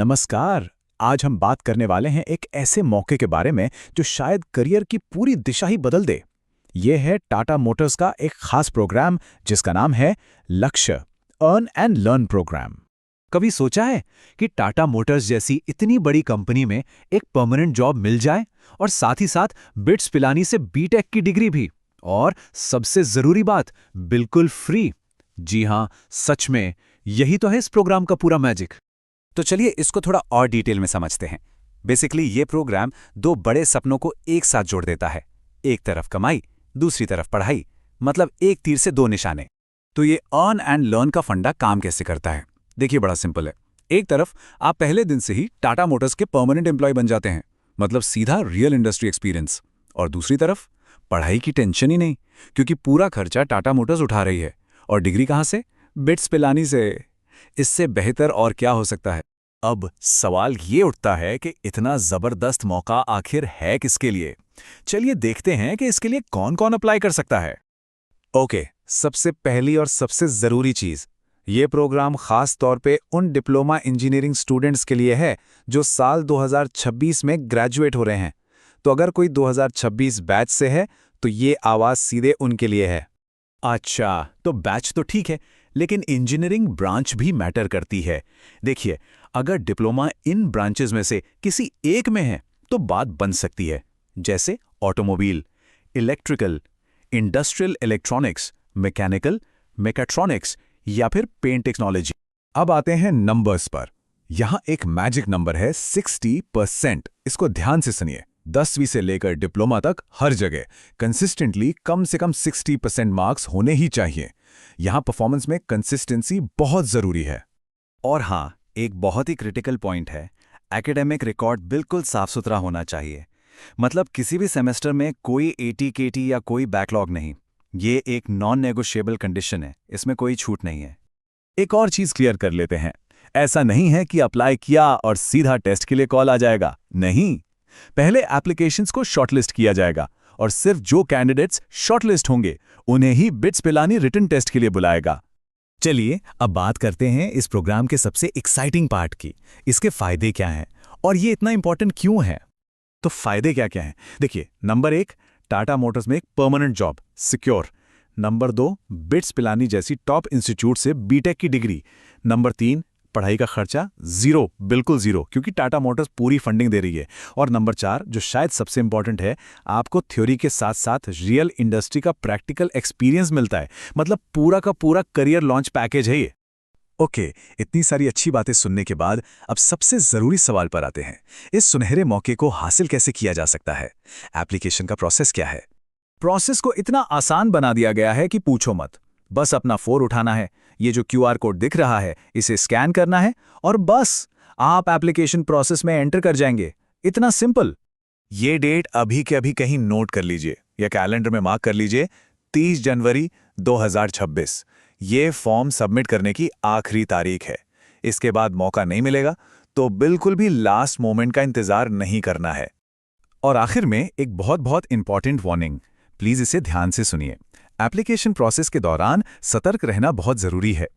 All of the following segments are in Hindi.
नमस्कार। आज हम बात करने वाले हैं एक ऐसे मौके के बारे में जो शायद करियर की पूरी दिशा ही बदल दे। ये है टाटा मोटर्स का एक खास प्रोग्राम जिसका नाम है लक्ष्य अर्न एंड लर्न प्रोग्राम। कभी सोचा है कि टाटा मोटर्स जैसी इतनी बड़ी कंपनी में एक परमानेंट जॉब मिल जाए और साथ ही साथ बिट्स पिलानी से बीटेक की डिग्री भी, और सबसे जरूरी बात, बिल्कुल फ्री। जी हां, सच में यही तो है इस प्रोग्राम का पूरा मैजिक। तो चलिए इसको थोड़ा और डिटेल में समझते हैं। बेसिकली ये प्रोग्राम दो बड़े सपनों को एक साथ जोड़ देता है। एक तरफ कमाई, दूसरी तरफ पढ़ाई, मतलब एक तीर से दो निशाने। तो ये अर्न एंड लर्न का फंडा काम कैसे करता है? देखिए, बड़ा सिंपल है। एक तरफ आप पहले दिन से ही टाटा मोटर्स के परमानेंट एम्प्लॉय बन जाते हैं, मतलब सीधा रियल इंडस्ट्री एक्सपीरियंस। और दूसरी तरफ पढ़ाई की टेंशन ही नहीं, क्योंकि पूरा खर्चा टाटा मोटर्स उठा रही है। और डिग्री कहाँ से? बिट्स पिलानी से। इससे बेहतर और क्या हो सकता है? अब सवाल ये उठता है कि इतना जबरदस्त मौका आखिर है किसके लिए? चलिए देखते हैं कि इसके लिए कौन-कौन अप्लाई कर सकता है। ओके, सबसे पहली और सबसे जरूरी चीज, ये प्रोग्राम खास तौर पे उन डिप्लोमा इंजीनियरिंग स्टूडेंट्स के लिए है जो साल 2026 में ग्रेजुएट हो रहे हैं। तो अगर कोई 2026 बैच से है तो ये आवाज सीधे उनके लिए है। अच्छा, तो बैच तो ठीक है, लेकिन इंजीनियरिंग ब्रांच भी मैटर करती है। देखिए, अगर डिप्लोमा इन ब्रांचेस में से किसी एक में है तो बात बन सकती है, जैसे automobile, electrical, industrial electronics, mechanical, mechatronics या फिर पेंट टेक्नोलॉजी। अब आते हैं नंबर्स पर। यहाँ एक मैजिक नंबर है 60%। इसको ध्यान से सुनिए। 10वीं से लेकर डिप्लोमा तक हर जगह कंसिस्टेंटली कम से कम 60% मार्क्स होने ही चाहिए। यहाँ परफॉर्मेंस में कंसिस्टेंसी बहुत जरूरी है। और हाँ, एक बहुत ही क्रिटिकल पॉइंट है, एकेडमिक रिकॉर्ड बिल्कुल साफ सुथरा होना चाहिए। मतलब किसी भी सेमेस्टर में कोई एटी-केटी या कोई बैकलॉग नहीं। ये एक नॉन नेगोशिएबल कंडीशन है, इसमें कोई छूट नहीं है। एक और चीज क्लियर कर लेते हैं। ऐसा नहीं है कि अप्लाई किया और सीधा टेस्ट के लिए कॉल आ जाएगा। नहीं, पहले एप्लीकेशंस को शॉर्टलिस्ट किया जाएगा और सिर्फ जो कैंडिडेट्स शॉर्टलिस्ट होंगे उन्हें ही बिट्स पिलानी रिटन टेस्ट के लिए बुलाएगा। चलिए अब बात करते हैं इस प्रोग्राम के सबसे एक्साइटिंग पार्ट की। इसके फायदे क्या हैं और ये इतना इंपॉर्टेंट क्यों है? तो फायदे क्या क्या हैं? देखिए, नंबर 1, टाटा मोटर्स में एक permanent job, secure. Number 2, bits Pilani जैसी टॉप इंस्टीट्यूट से बीटेक की डिग्री। नंबर 3, पढ़ाई का खर्चा जीरो, बिल्कुल जीरो, क्योंकि टाटा मोटर्स पूरी फंडिंग दे रही है। और नंबर 4, जो शायद सबसे इंपॉर्टेंट है, आपको थ्योरी के साथ साथ रियल इंडस्ट्री का प्रैक्टिकल एक्सपीरियंस मिलता है। मतलब पूरा का पूरा करियर लॉन्च पैकेज है ये। ओके, इतनी सारी अच्छी बातें सुनने के बाद अब सबसे जरूरी सवाल पर आते हैं। इस सुनहरे मौके को हासिल कैसे किया जा सकता है? एप्लीकेशन का प्रोसेस क्या है? प्रोसेस को इतना आसान बना दिया गया है कि पूछो मत। बस अपना फोन उठाना है, ये जो क्यूआर कोड दिख रहा है इसे स्कैन करना है और बस आप एप्लीकेशन प्रोसेस में एंटर कर जाएंगे। इतना सिंपल। ये डेट अभी के अभी कहीं नोट कर लीजिए या कैलेंडर में मार्क कर लीजिए, 30 जनवरी 2026। ये फॉर्म सबमिट करने की आखिरी तारीख है। इसके बाद मौका नहीं मिलेगा तो बिल्कुल भी लास्ट मोमेंट का इंतजार नहीं करना है। और आखिर में एक बहुत बहुत इंपॉर्टेंट वार्निंग, प्लीज इसे ध्यान से सुनिए। एप्लीकेशन प्रोसेस के दौरान सतर्क रहना बहुत जरूरी है।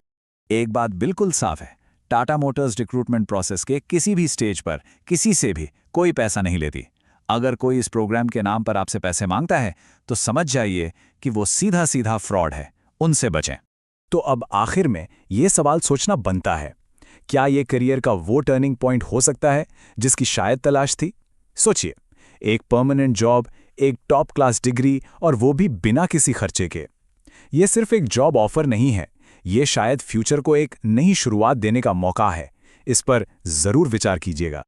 एक बात बिल्कुल साफ है, टाटा मोटर्स रिक्रूटमेंट प्रोसेस के किसी भी स्टेज पर किसी से भी कोई पैसा नहीं लेती। अगर कोई इस प्रोग्राम के नाम पर आपसे पैसे मांगता है तो समझ जाइए कि वो सीधा सीधा फ्रॉड है, उनसे बचें। तो अब आखिर में ये सवाल सोचना बनता है, क्या ये करियर का वो टर्निंग पॉइंट हो सकता है जिसकी शायद तलाश थी? सोचिए, एक परमानेंट जॉब, एक टॉप क्लास डिग्री, और वो भी बिना किसी खर्चे के। ये सिर्फ एक जॉब ऑफर नहीं है, ये शायद फ्यूचर को एक नई शुरुआत देने का मौका है। इस पर जरूर विचार कीजिएगा।